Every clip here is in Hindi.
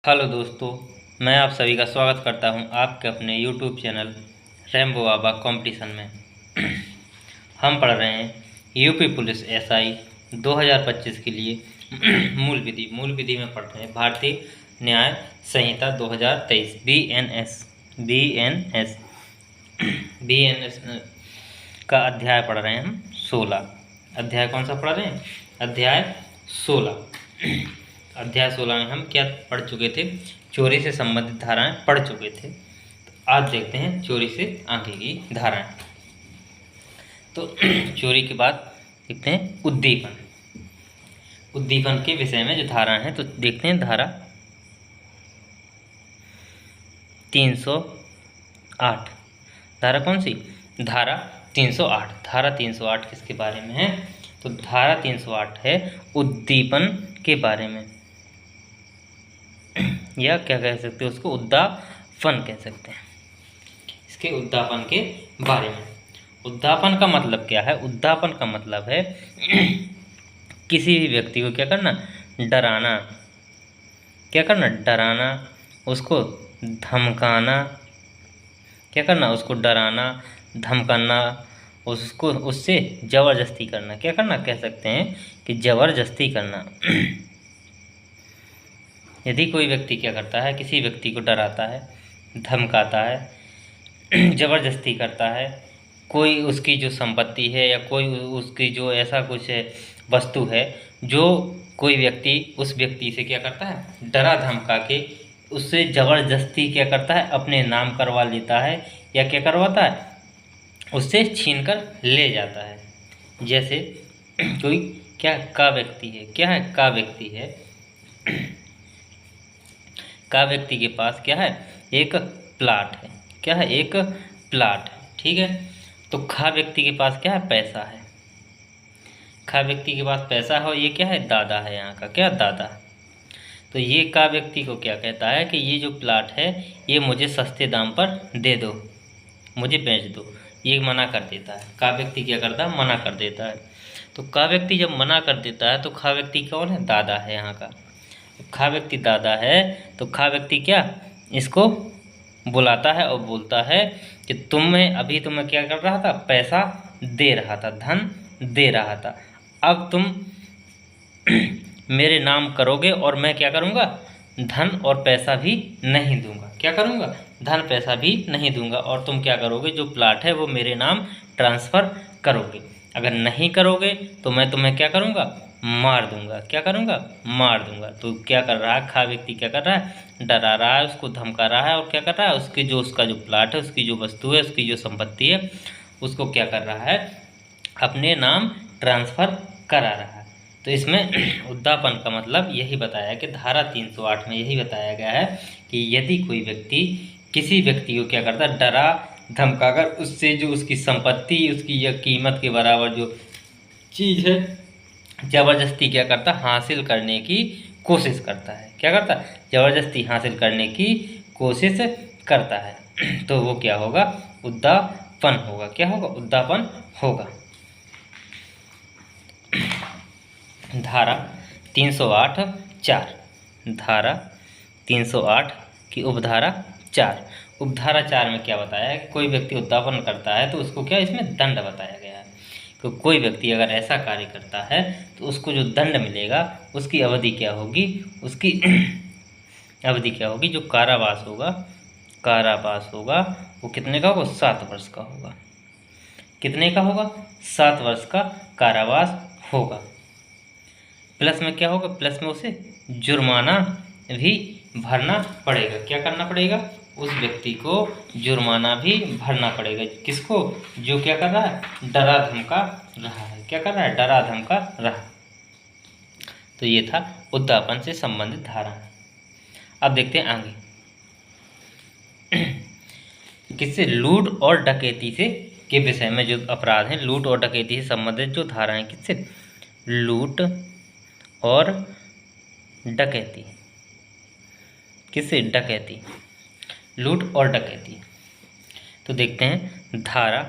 हेलो दोस्तों, मैं आप सभी का स्वागत करता हूं आपके अपने यूट्यूब चैनल रैम्बो बाबा कंपटीशन में। हम पढ़ रहे हैं यूपी पुलिस एसआई 2025 के लिए मूल विधि में पढ़ रहे हैं भारतीय न्याय संहिता 2023 बीएनएस का अध्याय पढ़ रहे हैं हम 16। अध्याय कौन सा पढ़ रहे हैं? अध्याय 16। अध्याय 16 में हम क्या पढ़ चुके थे? चोरी से संबंधित धाराएं पढ़ चुके थे। तो आज देखते हैं चोरी से आगे की धाराएं। तो चोरी के बाद देखते हैं उद्दीपन। उद्दीपन के विषय में जो धाराएं हैं तो देखते हैं धारा 308। धारा कौन सी? धारा 308। धारा 308 किसके बारे में है? तो धारा 308 है उद्दीपन के बारे में, या क्या कह सकते हैं उसको, उद्दापन कह सकते हैं। इसके उद्दापन के बारे में। उद्दापन का मतलब क्या है? उद्दापन का मतलब है किसी भी व्यक्ति को क्या करना? डराना। क्या करना? डराना। उसको धमकाना। क्या करना? उसको डराना, धमकाना, उसको उससे जबरदस्ती करना। क्या करना? कह सकते हैं कि जबरदस्ती करना। यदि कोई व्यक्ति क्या करता है? किसी व्यक्ति को डराता है, धमकाता है, जबरदस्ती करता है, कोई उसकी जो संपत्ति है या कोई उसकी जो ऐसा कुछ वस्तु है जो कोई व्यक्ति उस व्यक्ति से क्या करता है? डरा धमका के उससे ज़बरदस्ती क्या करता है? अपने नाम करवा लेता है या क्या करवाता है? उससे छीन कर ले जाता है। जैसे कोई क्या का व्यक्ति है, क्या है? का व्यक्ति है, का व्यक्ति के पास क्या है? एक प्लाट है। क्या है? एक प्लाट है। ठीक है। तो खा व्यक्ति के पास क्या है? पैसा है। खा व्यक्ति के पास पैसा है और ये क्या है? दादा है यहाँ का। क्या? दादा। तो ये का व्यक्ति को क्या कहता है कि ये जो प्लाट है ये मुझे सस्ते दाम पर दे दो, मुझे बेच दो। ये मना कर देता है। का व्यक्ति क्या करता है? मना कर देता है। तो का व्यक्ति जब मना कर देता है तो खा व्यक्ति कौन है? दादा है यहाँ का। खा व्यक्ति दादा है तो खा व्यक्ति क्या इसको बुलाता है और बोलता है कि अभी तुम्हें क्या कर रहा था? पैसा दे रहा था, धन दे रहा था। अब तुम मेरे नाम करोगे और मैं क्या करूँगा? धन और पैसा भी नहीं दूंगा। क्या करूँगा? धन पैसा भी नहीं दूंगा। और तुम क्या करोगे? जो प्लाट है वो मेरे नाम ट्रांसफ़र करोगे। अगर नहीं करोगे तो मैं तुम्हें क्या करूँगा? मार दूंगा। क्या करूँगा? मार दूंगा। तो क्या कर रहा है? खा व्यक्ति क्या कर रहा है? डरा रहा है, उसको धमका रहा है और क्या कर रहा है? उसका जो प्लाट है, उसकी जो वस्तु है, उसकी जो संपत्ति है, उसको क्या कर रहा है? अपने नाम ट्रांसफ़र करा रहा है। तो इसमें उद्दापन का मतलब यही बताया कि धारा 308 में यही बताया गया है कि यदि कोई व्यक्ति किसी व्यक्ति को क्या करता है? डरा धमकाकर उससे जो उसकी संपत्ति, उसकी या कीमत के बराबर जो चीज़ है ज़बरदस्ती क्या करता? हासिल करने की कोशिश करता है। क्या करता है? ज़बरदस्ती हासिल करने की कोशिश करता है। तो वो क्या होगा? उद्दापन होगा। क्या होगा? उद्दापन होगा। धारा 308 4। धारा 308 की उपधारा 4। उपधारा 4 में क्या बताया है? कोई व्यक्ति उद्दापन करता है तो उसको क्या इसमें दंड बताया गया है। तो कोई व्यक्ति अगर ऐसा कार्य करता है तो उसको जो दंड मिलेगा उसकी अवधि क्या होगी? उसकी अवधि क्या होगी? जो कारावास होगा वो कितने का होगा? 7 वर्ष का होगा। कितने का होगा? 7 वर्ष का कारावास होगा। प्लस में क्या होगा? प्लस में उसे जुर्माना भी भरना पड़ेगा। क्या करना पड़ेगा? उस व्यक्ति को जुर्माना भी भरना पड़ेगा। किसको? जो क्या कर रहा है? डरा धमका रहा है। क्या कर रहा है? डरा धमका रहा। तो ये था उद्दापन से संबंधित धारा। अब देखते हैं आगे किससे? लूट और डकैती से के विषय में जो अपराध हैं, लूट और डकैती से संबंधित जो धाराएं, किससे? लूट और डकैती। किससे? डकैती। लूट और डकैती। तो देखते हैं धारा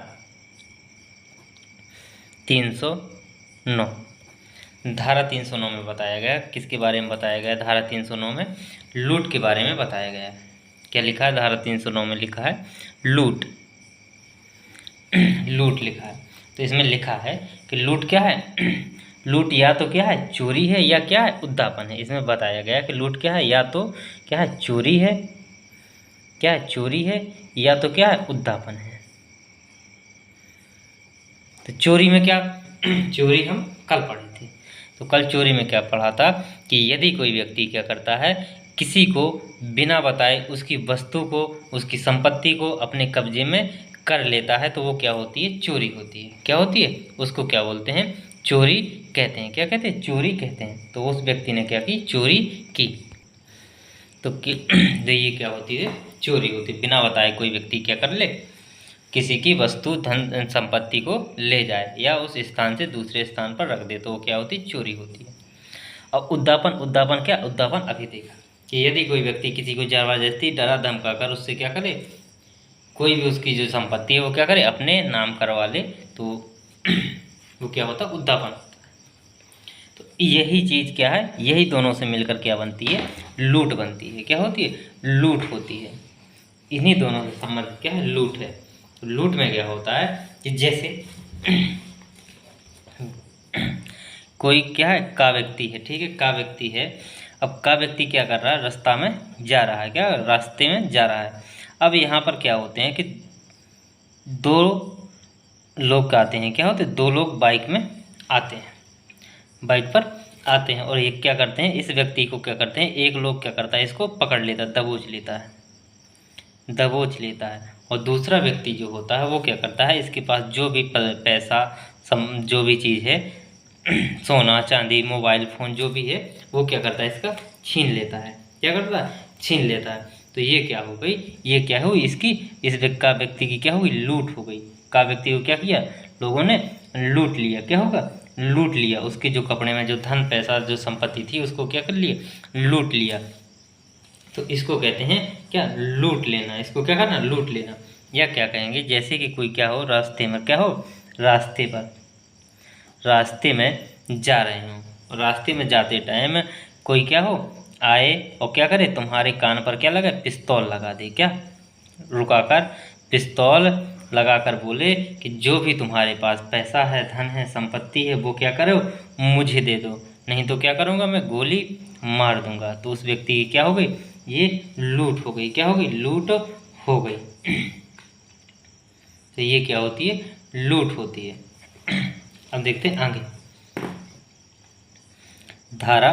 309। धारा 309 में बताया गया, किसके बारे में बताया गया? धारा 309 में लूट के बारे में बताया गया है। क्या लिखा है? धारा 309 में लिखा है लूट। लूट लिखा है, तो इसमें लिखा है कि लूट क्या है? लूट या तो क्या है? चोरी है, या क्या है? उद्यापन है। इसमें बताया गया कि लूट क्या है? या तो क्या है? चोरी है, क्या है? चोरी है, या तो क्या है? उद्यापन है। तो चोरी में क्या चोरी हम कल पढ़े थे। तो कल चोरी में क्या पढ़ा था कि यदि कोई व्यक्ति क्या करता है, किसी को बिना बताए उसकी वस्तु को, उसकी संपत्ति को अपने कब्जे में कर लेता है, तो वो क्या होती है? चोरी होती है। क्या होती है? उसको क्या बोलते हैं? चोरी कहते हैं। क्या कहते हैं? चोरी कहते हैं। तो उस व्यक्ति ने क्या की? चोरी की। तो ये क्या होती है? चोरी होती है। बिना बताए कोई व्यक्ति क्या कर ले? किसी की वस्तु, धन, संपत्ति को ले जाए या उस स्थान से दूसरे स्थान पर रख दे, तो वो क्या होती है? चोरी होती है। और उद्यापन, उद्यापन क्या? उद्यापन अभी देखा कि यदि कोई व्यक्ति किसी को जबरदस्ती डरा धमका कर उससे क्या करे, कोई भी उसकी जो संपत्ति है वो क्या करे? अपने नाम करवा ले, तो वो क्या होता है? उद्यापन। तो यही चीज़ क्या है? यही दोनों से मिलकर क्या बनती है? लूट बनती है। क्या होती है? लूट होती है। इन्हीं दोनों से संबंध क्या है? लूट है। तो लूट में क्या होता है कि जैसे कोई क्या है? का व्यक्ति है, ठीक है, का व्यक्ति है। अब का व्यक्ति क्या कर रहा है? रास्ता में जा रहा है, क्या रास्ते में जा रहा है। अब यहाँ पर क्या होते हैं कि दो लोग आते हैं। क्या होते हैं? दो लोग बाइक में आते हैं, बाइक पर आते हैं, और एक क्या करते हैं? इस व्यक्ति को क्या करते हैं? एक लोग क्या करता है? इसको पकड़ लेता है, दबोच लेता है, दबोच लेता है। और दूसरा व्यक्ति जो होता है वो क्या करता है? इसके पास जो भी पैसा, जो भी चीज़ है, सोना चांदी मोबाइल फ़ोन जो भी है, वो क्या करता है? इसका छीन लेता है। क्या करता है? छीन लेता है। तो ये क्या हो गई? ये क्या हुई? इसकी, इस का व्यक्ति की क्या हुई? लूट हो गई। का व्यक्ति को क्या किया? लोगों ने लूट लिया। क्या होगा? लूट लिया। उसके जो कपड़े में जो धन पैसा जो संपत्ति थी उसको क्या कर लिया? लूट लिया। तो इसको कहते हैं क्या? लूट लेना। इसको क्या करना? लूट लेना। या क्या कहेंगे? जैसे कि कोई क्या हो? रास्ते में क्या हो? रास्ते पर, रास्ते में जा रहे हो, रास्ते में जाते टाइम कोई क्या हो? आए और क्या करे? तुम्हारे कान पर क्या लगा? पिस्तौल लगा दे। क्या? रुकाकर पिस्तौल लगाकर बोले कि जो भी तुम्हारे पास पैसा है, धन है, संपत्ति है, वो क्या करो? मुझे दे दो, नहीं तो क्या करूँगा? मैं गोली मार दूंगा। तो उस व्यक्ति की क्या हो गई? ये लूट हो गई। क्या हो गई? लूट हो गई। तो ये क्या होती है? लूट होती है। अब देखते हैं आगे। धारा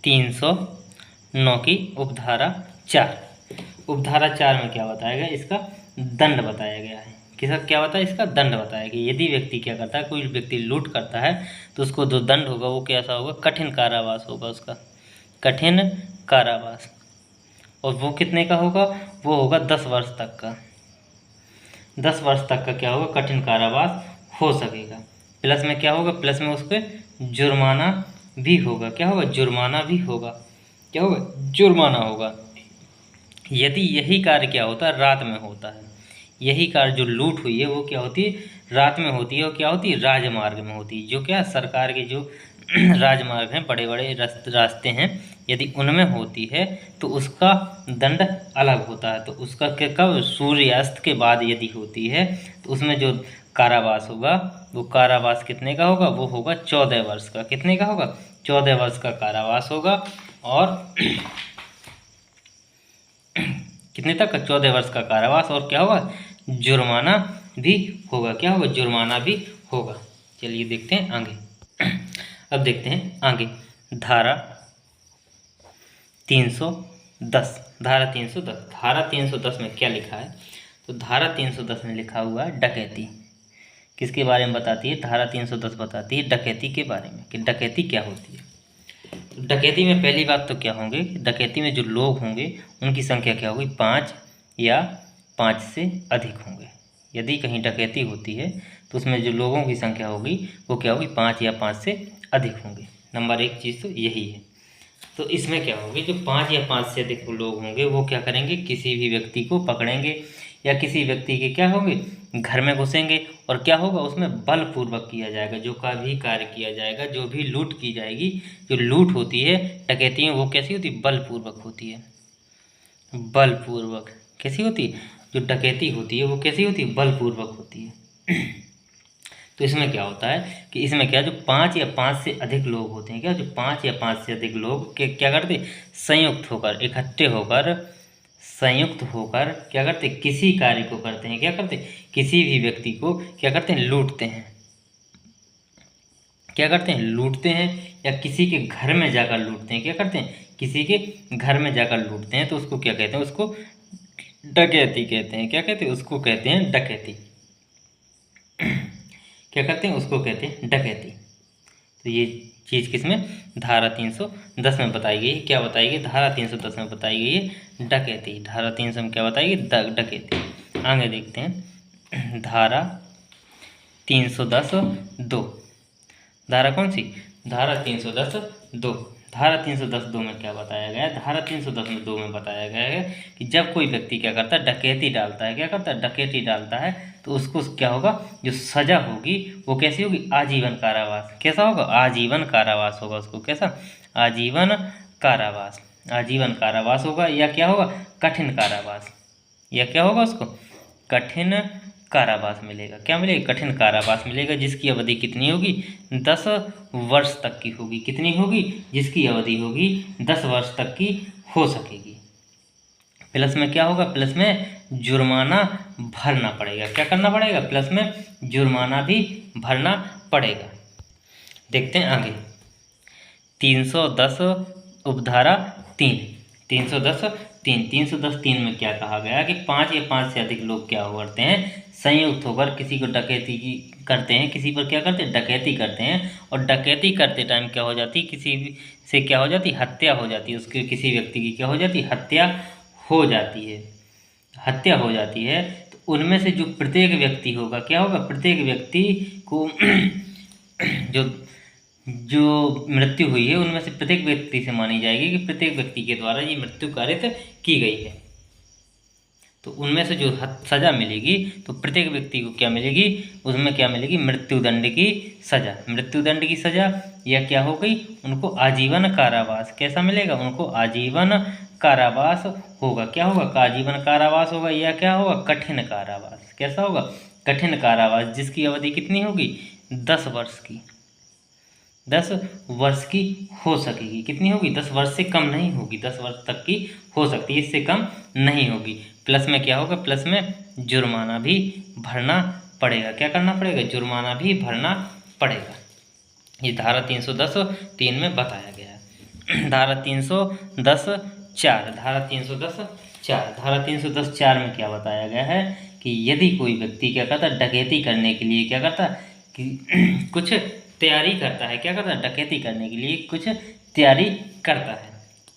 309 की उपधारा 4। उपधारा 4 में क्या बताया गया? इसका दंड बताया गया है। किसका क्या बताया? इसका दंड बताया गया। यदि व्यक्ति क्या करता है? कोई व्यक्ति लूट करता है तो उसको जो दंड होगा वो कैसा होगा? कठिन कारावास होगा उसका, कठिन कारावास। और वो कितने का होगा? वो होगा 10 वर्ष तक का। 10 वर्ष तक का क्या होगा? कठिन कारावास हो सकेगा। प्लस में क्या होगा? प्लस में उसके जुर्माना भी होगा। क्या होगा? जुर्माना भी होगा। क्या होगा? जुर्माना होगा। यदि यही कार्य क्या होता है? रात में होता है। यही कार्य जो लूट हुई है वो क्या होती है? रात में होती है। और क्या होती है? राजमार्ग में होती है। जो क्या सरकार के जो राजमार्ग हैं, बड़े बड़े रास्ते हैं, यदि उनमें होती है तो उसका दंड अलग होता है। तो उसका क्या, कब? सूर्यास्त के बाद यदि होती है तो उसमें जो कारावास होगा वो कारावास कितने का होगा? वो होगा 14 वर्ष का। कितने का होगा? 14 वर्ष का कारावास होगा। और कितने तक का? 14 वर्ष का कारावास। और क्या होगा? जुर्माना भी होगा। क्या होगा? जुर्माना भी होगा। चलिए देखते हैं आगे। अब देखते हैं आगे। धारा 310। धारा 310। धारा 310 में क्या लिखा है? तो धारा 310 में लिखा हुआ है डकैती। किसके बारे में बताती है? धारा 310 बताती है डकैती के बारे में, कि डकैती क्या होती है। तो डकैती में पहली बात तो क्या होंगे? डकैती में जो लोग होंगे उनकी संख्या क्या होगी? 5 या 5 से अधिक होंगे। यदि कहीं डकैती होती है तो उसमें जो लोगों की संख्या होगी वो क्या होगी? 5 या 5 से अधिक होंगे। नंबर 1 चीज़ तो यही है। तो इसमें क्या होगी? जो 5 या 5 से अधिक लोग होंगे वो क्या करेंगे? किसी भी व्यक्ति को पकड़ेंगे या किसी व्यक्ति के क्या होंगे, घर में घुसेंगे और क्या होगा, उसमें बलपूर्वक किया जाएगा। जो का भी कार्य किया जाएगा, जो भी लूट की जाएगी, जो लूट होती है डकैती में, वो कैसी होती है, बलपूर्वक होती है। बलपूर्वक कैसी होती है, जो डकैती होती है वो कैसी होती है, बलपूर्वक होती है। तो इसमें क्या होता है कि इसमें क्या, जो 5 या 5 से अधिक लोग होते हैं, क्या जो 5 या 5 से अधिक लोग क्या करते, संयुक्त होकर, इकट्ठे होकर, संयुक्त होकर क्या करते, किसी कार्य को करते हैं, क्या करते, किसी भी व्यक्ति को क्या करते हैं, लूटते हैं। क्या करते हैं, लूटते हैं, या किसी के घर में जाकर लूटते हैं। क्या करते हैं, किसी के घर में जाकर लूटते हैं, तो उसको क्या कहते हैं, उसको डकैती कहते हैं। क्या कहते हैं, उसको कहते हैं डकैती। क्या कहते हैं, उसको कहते हैं डकैती। तो ये चीज़ किसमें, धारा 310 में बताई गई है। क्या बताई गई, धारा 310 में बताई गई है डकैती। धारा 300 में क्या बताई गई, डकैती। आगे देखते हैं, धारा 310(2). धारा कौन सी, धारा 310(2). धारा 310(2) में क्या बताया गया है, धारा 310(2) में बताया गया है कि जब कोई व्यक्ति क्या करता है, डकैती डालता है, क्या करता है, डकैती डालता है, तो उसको क्या होगा, जो सजा होगी वो कैसी होगी, आजीवन कारावास। कैसा होगा, आजीवन कारावास होगा उसको। कैसा, आजीवन कारावास। आजीवन कारावास होगा, या क्या होगा, कठिन कारावास। या क्या होगा, उसको कठिन कारावास मिलेगा। क्या मिलेगा, कठिन कारावास मिलेगा, जिसकी अवधि कितनी होगी, 10 वर्ष तक की होगी। कितनी होगी, जिसकी अवधि होगी 10 वर्ष तक की हो सकेगी। प्लस में क्या होगा, प्लस में जुर्माना भरना पड़ेगा। क्या करना पड़ेगा, प्लस में जुर्माना भी भरना पड़ेगा। देखते हैं आगे, 310 उपधारा 3। 310(3) में क्या कहा गया कि 5 या 5 से अधिक लोग क्या करते हैं, संयुक्त होकर किसी को डकैती की करते हैं, किसी पर क्या करते हैं, डकैती करते हैं। और डकैती करते टाइम क्या हो जाती, किसी भी से क्या हो जाती, हत्या हो जाती है। उसके किसी व्यक्ति की क्या हो जाती, हत्या हो जाती है। हत्या हो जाती है, तो उनमें से जो प्रत्येक व्यक्ति होगा, क्या होगा, प्रत्येक व्यक्ति को जो मृत्यु हुई है, उनमें से प्रत्येक व्यक्ति से मानी जाएगी कि प्रत्येक व्यक्ति के द्वारा ये मृत्यु कारित की गई है। तो उनमें से जो सजा मिलेगी, तो प्रत्येक व्यक्ति को क्या मिलेगी, उसमें क्या मिलेगी, मृत्युदंड की सजा। मृत्युदंड की सजा, या क्या हो गई, उनको आजीवन कारावास। कैसा मिलेगा, उनको आजीवन कारावास होगा। क्या होगा, आजीवन कारावास होगा, या क्या होगा, कठिन कारावास। कैसा होगा, कठिन कारावास, जिसकी अवधि कितनी होगी, 10 वर्ष की। 10 वर्ष की हो सकेगी। कितनी होगी, 10 वर्ष से कम नहीं होगी, 10 वर्ष तक की हो सकती है, इससे कम नहीं होगी। प्लस में क्या होगा, प्लस में जुर्माना भी भरना पड़ेगा। क्या करना पड़ेगा, जुर्माना भी भरना पड़ेगा। ये धारा 310(3) में बताया गया है। धारा 310(4). धारा 310(4). धारा 310(4) में क्या बताया गया है कि यदि कोई व्यक्ति क्या करता है, डकैती करने के लिए क्या करता है कि कुछ तैयारी करता है। क्या करता है, डकैती करने के लिए कुछ तैयारी करता है,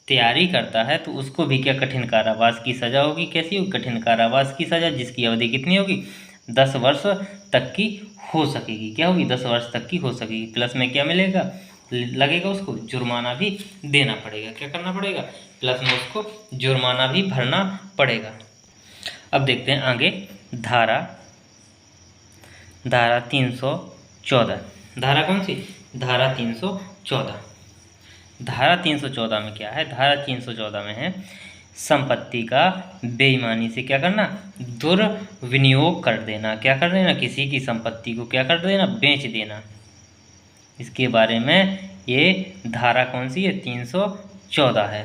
तैयारी करता है, तो उसको भी क्या, कठिन कारावास की सजा होगी। कैसी होगी, कठिन कारावास की सजा, जिसकी अवधि कितनी होगी, 10 वर्ष तक की हो सकेगी। क्या होगी, 10 वर्ष तक की हो सकेगी। प्लस में क्या मिलेगा, लगेगा, उसको जुर्माना भी देना पड़ेगा। क्या करना पड़ेगा, प्लस में उसको जुर्माना भी भरना पड़ेगा। अब देखते हैं आगे, धारा 314। धारा कौन सी, धारा 314। धारा 314 में क्या है, धारा 314 में है संपत्ति का बेईमानी से क्या करना, दुर्विनियोग कर देना। क्या कर देना, किसी की संपत्ति को क्या कर देना, बेच देना। इसके बारे में ये धारा कौन सी है, 314 है।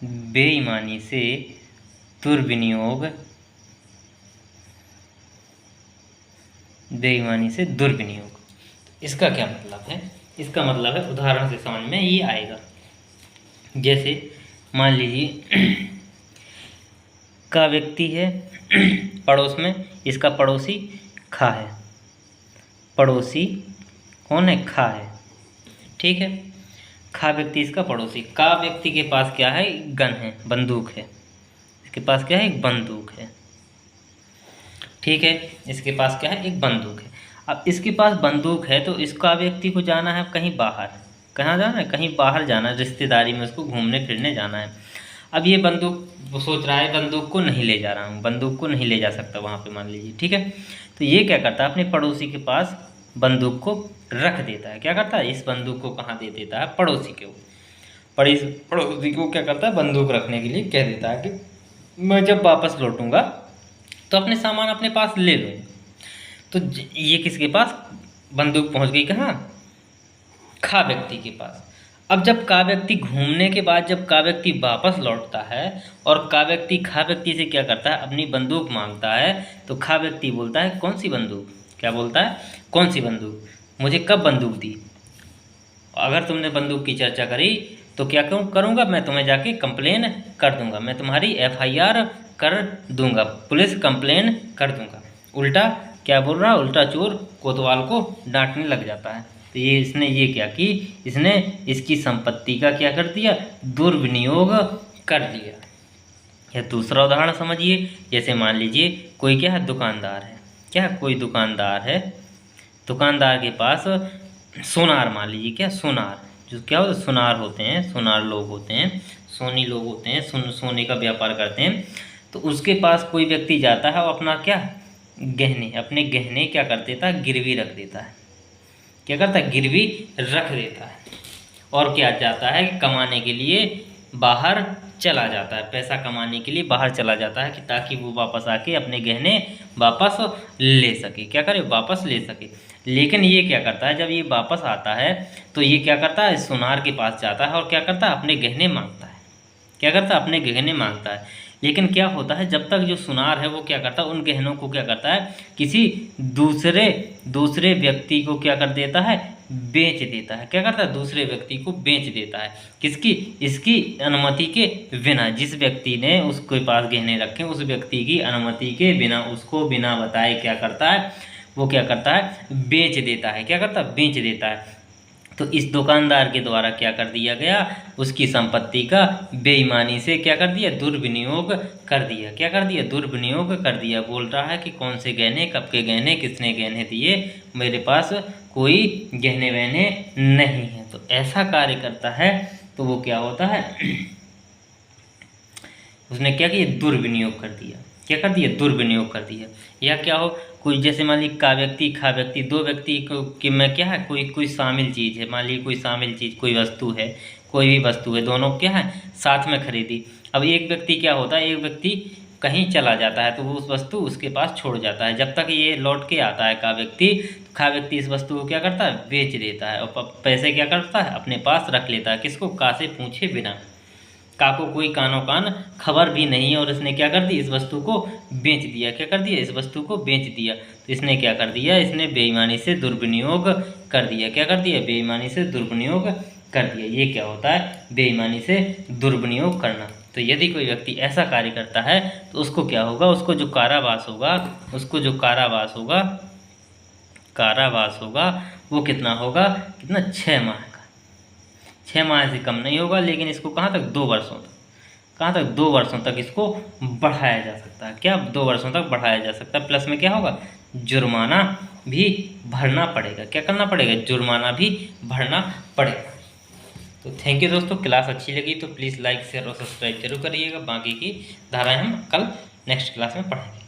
बेईमानी से दुर्विनियोग, बेईमानी से दुर्विनियोग, इसका क्या मतलब है, इसका मतलब है, उदाहरण से समझ में ये आएगा। जैसे मान लीजिए का व्यक्ति है पड़ोस में, इसका पड़ोसी खा है। पड़ोसी कौन है, खा है, ठीक है। खा व्यक्ति इसका पड़ोसी। का व्यक्ति के पास क्या है, गन है, बंदूक है। इसके पास क्या है, एक बंदूक है, ठीक है। इसके पास क्या है, एक बंदूक है। अब इसके पास बंदूक है, तो इसका व्यक्ति को जाना है कहीं बाहर। कहाँ जाना है, कहीं बाहर जाना है, रिश्तेदारी में उसको घूमने फिरने जाना है। अब ये बंदूक वो सोच रहा है बंदूक को नहीं ले जा रहा हूँ, बंदूक को नहीं ले जा सकता वहाँ पे मान लीजिए, ठीक है। तो ये क्या करता है, अपने पड़ोसी के पास बंदूक को रख देता है। क्या करता है, इस बंदूक को कहाँ दे देता है, पड़ोसी के। पड़ोसी को क्या करता है, बंदूक रखने के लिए कह देता है कि मैं जब वापस लौटूंगा तो अपने सामान अपने पास ले लूँगा। तो ये किसके पास बंदूक पहुँच गई, कहाँ, खा व्यक्ति के पास। अब जब का व्यक्ति घूमने के बाद जब का व्यक्ति वापस लौटता है और का व्यक्ति खा व्यक्ति से क्या करता है, अपनी बंदूक मांगता है, तो खा व्यक्ति बोलता है कौन सी बंदूक, क्या बोलता है, कौन सी बंदूक, मुझे कब बंदूक दी। अगर तुमने बंदूक की चर्चा करी तो क्या करूँगा, मैं तुम्हें जाके कंप्लेन कर दूंगा, मैं तुम्हारी FIR कर दूंगा, पुलिस कंप्लेन कर दूंगा। उल्टा क्या बोल रहा, उल्टा चोर कोतवाल को डांटने लग जाता है। तो ये इसने ये क्या कि इसने इसकी संपत्ति का क्या कर दिया, दुर्विनियोग कर दिया। या दूसरा उदाहरण समझिए, जैसे मान लीजिए कोई क्या है, दुकानदार है, क्या कोई दुकानदार है, दुकानदार के पास सोनार, मान लीजिए क्या सोनार, जो क्या होता है, सोनार होते हैं, सोनार लोग होते हैं, सोनी लोग होते हैं, सोने का व्यापार करते हैं। तो उसके पास कोई व्यक्ति जाता है और अपना क्या गहने, अपने गहने क्या कर देता है, गिरवी रख देता है। क्या करता है, गिरवी रख देता है। और क्या जाता है, कमाने के लिए बाहर चला जाता है, पैसा कमाने के लिए बाहर चला जाता है कि ताकि वो वापस आके अपने गहने वापस ले सके, क्या करे, वापस ले सके। लेकिन ये क्या करता है, जब ये वापस आता है तो ये क्या करता है, सुनार के पास जाता है और क्या करता है, अपने गहने मांगता है। क्या करता है, अपने गहने मांगता है। लेकिन क्या होता है, जब तक जो सुनार है वो क्या करता है, उन गहनों को क्या करता है, किसी दूसरे व्यक्ति को क्या कर देता है, बेच देता है। क्या करता है, दूसरे व्यक्ति को बेच देता है, किसकी, इसकी अनुमति के बिना। जिस व्यक्ति ने उसके पास गहने रखे उस व्यक्ति की अनुमति के बिना, उसको बिना बताए क्या करता है, वो क्या करता है, बेच देता है। क्या करता है, बेच देता है। तो इस दुकानदार के द्वारा क्या कर दिया गया, उसकी संपत्ति का बेईमानी से क्या कर दिया, दुर्विनियोग कर दिया। क्या कर दिया, दुर्विनियोग कर दिया। बोल रहा है कि कौन से गहने, कब के गहने, किसने गहने दिए, मेरे पास कोई गहने वहने नहीं है। तो ऐसा कार्य करता है तो वो क्या होता है, उसने क्या किया, दुर्विनियोग कर दिया। क्या कर दिया, दुर्विनियोग कर दिया। या क्या हो, कोई जैसे मान लीजिए का व्यक्ति खा व्यक्ति, दो व्यक्ति को कि मैं क्या है, कोई शामिल चीज़ है, मान लीजिए कोई शामिल चीज़, कोई वस्तु है, कोई भी वस्तु है, दोनों क्या है साथ में खरीदी। अब एक व्यक्ति क्या होता है, एक व्यक्ति कहीं चला जाता है तो वो उस वस्तु उसके पास छोड़ जाता है। जब तक ये लौट के आता है का व्यक्ति, तो खा व्यक्ति इस वस्तु को क्या करता है, बेच देता है और पैसे क्या करता है, अपने पास रख लेता है। किसको, का से पूछे बिना। का को कोई कानो कान खबर भी नहीं है और इसने क्या कर दी, इस वस्तु को बेच दिया। क्या कर दिया, इस वस्तु को बेच दिया। तो इसने क्या कर दिया, इसने बेईमानी से दुर्विनियोग कर दिया। क्या कर दिया, बेईमानी से दुर्विनियोग कर दिया। ये क्या होता है, बेईमानी से दुर्विनियोग करना। तो यदि कोई व्यक्ति ऐसा कार्य करता है तो उसको क्या होगा, उसको जो कारावास होगा, उसको जो कारावास होगा, कारावास होगा वो कितना होगा, कितना, 6 माह का। 6 माह से कम नहीं होगा। लेकिन इसको कहाँ तक, 2 वर्षों तक, कहाँ तक, 2 वर्षों तक इसको बढ़ाया जा सकता है। क्या, 2 वर्षों तक बढ़ाया जा सकता है। प्लस में क्या होगा, जुर्माना भी भरना पड़ेगा। क्या करना पड़ेगा, जुर्माना भी भरना पड़ेगा। तो थैंक यू दोस्तों, क्लास अच्छी लगी तो प्लीज़ लाइक शेयर और सब्सक्राइब जरूर करिएगा। बाकी की धाराएं हम कल नेक्स्ट क्लास में पढ़ेंगे।